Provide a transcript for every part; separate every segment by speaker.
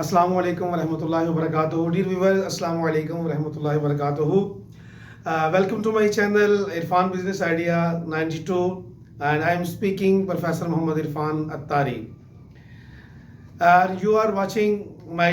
Speaker 1: Assalamu alaikum wa rahmatullahi wa barakatuh. Dear viewers, Assalamu alaikum wa rahmatullahi wa barakatuh. Welcome to my channel Irfan Business Idea 92, and I am speaking Professor Muhammad Irfan Attari. You are watching my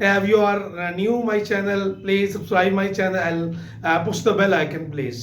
Speaker 1: if you are new my channel, please subscribe my channel and push the bell icon please.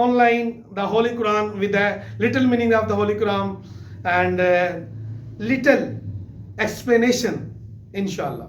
Speaker 1: online the Holy Quran with the little meaning of the Holy Quran and little explanation inshallah.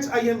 Speaker 1: HIM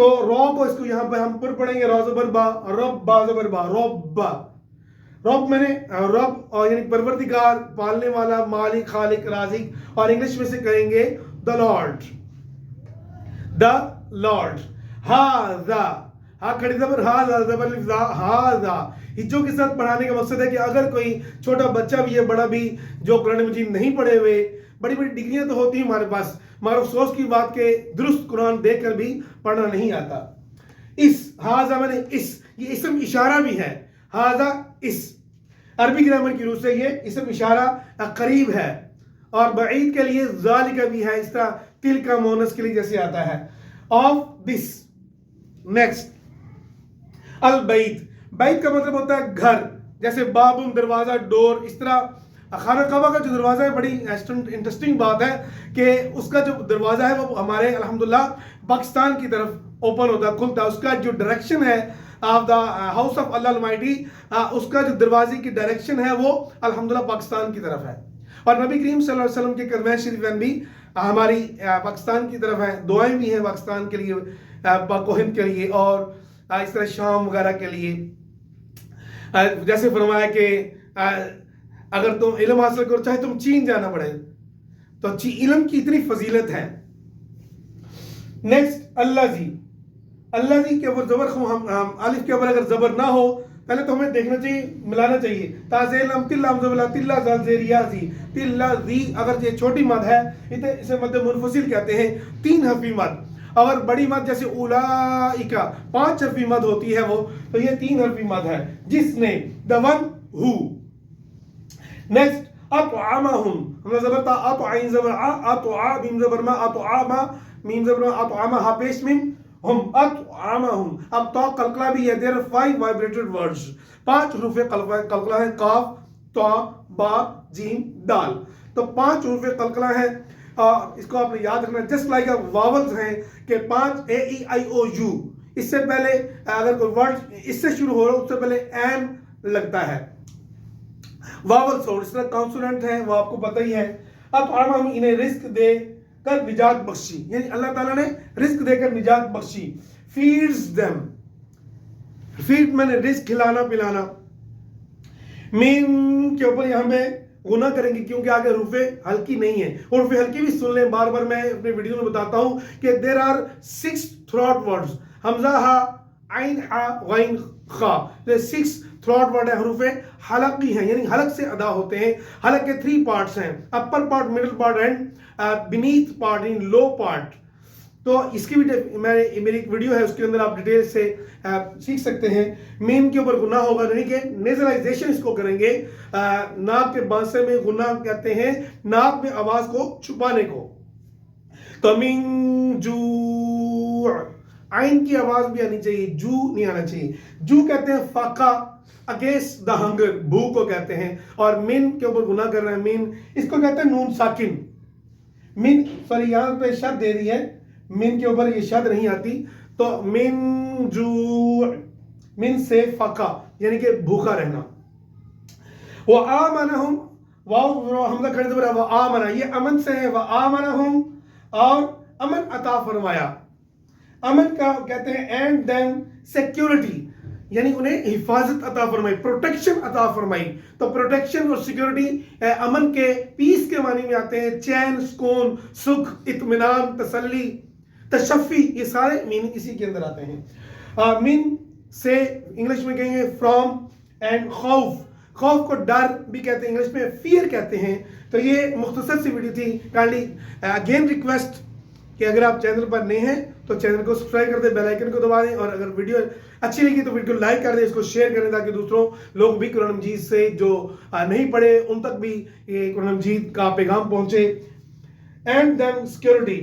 Speaker 1: تو رو کو اس کو یہاں پہ ہم پر پڑھیں گے را زبر با، رب با زبر با، رب رب میں نے رب اور یعنی پروردگار، پالنے والا، مالک، خالق، رازق، اور انگلش میں سے کریں گے the Lord. The Lord. ہاذا، ہاں کھڑی زبر ہاذا زبر لفظ ہاذا. ہجوں کے ساتھ پڑھانے کا مقصد ہے کہ اگر کوئی چھوٹا بچہ بھی ہے، بڑا بھی، جو قرآن مجید نہیں پڑھے ہوئے، بڑی بڑی ڈگریاں تو ہوتی ہیں ہمارے پاس، مگر افسوس کی بات کہ درست قرآن دیکھ کر بھی پڑھنا نہیں آتا. اس ہاذا میں نے اس، یہ اسم اشارہ بھی ہے. ہاذا اس، عربی گرامر کی روح سے یہ اسم اشارہ قریب ہے، اور بعید کے لیے ذالک بھی ہے، اس طرح تل کا مونس کے لیے جیسے آتا ہے. Of this. نیکسٹ البیت. بیت کا مطلب ہوتا ہے گھر، جیسے بابن دروازہ، ڈور. اس طرح خانہ کعبہ کا جو دروازہ ہے، بڑی انٹرسٹنگ بات ہے کہ اس کا جو دروازہ ہے وہ ہمارے الحمدللہ پاکستان کی طرف اوپن ہوتا ہے، کھلتا ہے. اس کا جو ڈائریکشن ہے of the house of Allah almighty, اس کا جو دروازے کی ڈائریکشن ہے وہ الحمدللہ پاکستان کی طرف ہے. اور نبی کریم صلی اللہ علیہ وسلم کے کرمہ شریفین بھی ہماری پاکستان کی طرف ہے. دعائیں بھی ہیں پاکستان کے لیے، پاک و ہند کے لیے، اور اس طرح شام وغیرہ کے لیے. جیسے فرمایا کہ اگر تم علم حاصل کرو، چاہے تم چین جانا پڑے، تو علم کی اتنی فضیلت ہے. نیکسٹ اللہ جی. اللہ جی کے اوپر زبر، الف کے اوپر اگر زبر نہ ہو، پہلے تو ہمیں دیکھنا چاہیے، ملانا چاہیے. تازیل ام تلا زبلا تلا زال زیریا زی تلا زی. اگر یہ چھوٹی مد ہے اسے مد منفصل کہتے ہیں، 3 حرفی مد. اگر بڑی مد جیسے اولائکا 5 حرفی مد ہوتی ہے وہ، تو یہ 3 حرفی مد ہے. جس نے، the one who. نیکسٹ اطعمہم. ہم نے زبر تا اطعین زبر اطعا میم زبر ما اطعما میم زبر ما اطعما ہا پیش میم ہم اطعمہم. اب تو قلقلہ بھی ہے. there are 5 vibrated words. 5 حروف قلقلہ ہیں، قاف، تا، با، جیم، دال. تو 5 حروف قلقلہ ہیں. اس کو آپ نے یاد رکھنا، جسٹ لائک واولز ہیں کہ 5 اے ای آئی او یو. اس سے پہلے اگر کوئی ورڈ اس سے شروع ہو رہا ہے، اس سے پہلے این لگتا ہے. واول ساؤنڈ، اس طرح کانسوننٹ ہیں، وہ آپ کو پتہ ہی ہے. اطعمہم، انہیں رزق دے کر نجات بخشی، یعنی اللہ تعالیٰ نے رزق دے کر نجات بخشی. Feeds them. فیڈ میں نے رزق، کھلانا پلانا. میم کے اوپر یہاں میں غنہ کریں گے کیونکہ آگے حروف ہلکی نہیں ہیں. حروف ہلکی بھی سن لیں، بار بار میں اپنے ویڈیو میں بتاتا ہوں کہ there are 6 throat words. حمزہ ہا، عین ہا، غین خا. یہ 6 تھروٹ ورڈ ہے، حروف حلقی ہیں، یعنی حلق سے ادا ہوتے ہیں. حلق کے 3 پارٹس ہیں، upper part, middle part and beneath part, یعنی لو پارٹ. تو اس کی بھی میری ایک ویڈیو ہے، اس کے اندر آپ ڈیٹیل سے سیکھ سکتے ہیں. میم کے اوپر غنہ ہوگا نہیں کہ نیزلائزیشن اس کو کریں گے. ناک کے بانسے میں غنہ کہتے ہیں ناک میں آواز کو چھپانے کو. تو من جوع، عین کی آواز بھی آنی چاہیے، جو نہیں آنا چاہیے. جو کہتے ہیں فاقہ، اگینسٹ دا ہنگر، بھوک کو کہتے ہیں. اور من کے اوپر غنہ کر رہے ہیں، من اس کو کہتے ہیں نون ساکن. من سوری یہاں پہ شد دے دی ہے، من کے اوپر یہ شد نہیں آتی. تو من جوع، من سے فاقہ یعنی کہ بھوکا رہنا. وآمنہم، واو حمزہ کھڑے زبر ہے، وآمنہ یہ امن سے ہے. وآمنہم، اور امن عطا فرمایا. امن کا کہتے ہیں اینڈ دین سیکیورٹی، یعنی انہیں حفاظت عطا فرمائی، پروٹیکشن عطا فرمائی. تو پروٹیکشن اور سیکیورٹی امن کے، پیس کے معنی میں آتے ہیں. چین، سکون، سکھ، اطمینان، تسلی، تشفی، یہ سارے میننگ اسی کے اندر آتے ہیں. من سے انگلش میں کہیں گے فرام اینڈ خوف. خوف کو ڈر بھی کہتے ہیں، انگلش میں فیئر کہتے ہیں. تو یہ مختصر سی ویڈیو تھی. کائنڈلی اگین ریکویسٹ کہ اگر آپ چینل پر نئے ہیں تو چینل کو سبسکرائب کر دیں، بیل آئیکن کو دبا دیں، اور اگر ویڈیو اچھی لگی تو ویڈیو لائک کر دیں، اس کو شیئر کریں تاکہ دوسروں لوگ بھی قرآن مجید سے جو نہیں پڑھے ان تک بھی یہ قرآن مجید کا پیغام پہنچے. اینڈ دین سیکیورٹی،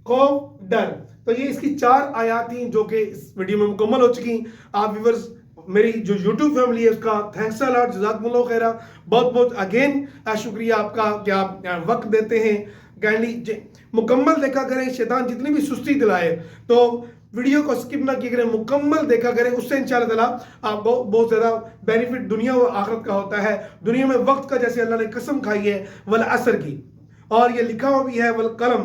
Speaker 1: خوف، ڈر. تو یہ اس کی 4 آیات تھیں جو کہ اس ویڈیو میں مکمل ہو چکی. آپ ویورز، میری جو یوٹیوب فیملی ہے اس کا تھینکس اے لاٹ، جزاکم اللہ خیرہ. بہت بہت اگین شکریہ آپ کا کہ آپ وقت دیتے ہیں. کائنڈلی مکمل دیکھا کریں. شیطان جتنی بھی سستی دلائے تو ویڈیو کو سکپ نہ کیا کریں، مکمل دیکھا کریں. اس سے انشاءاللہ تعالیٰ آپ بہت زیادہ بینیفٹ دنیا و آخرت کا ہوتا ہے. دنیا میں وقت کا جیسے اللہ نے قسم کھائی ہے والعصر کی، اور یہ لکھا ہوا بھی ہے والقلم،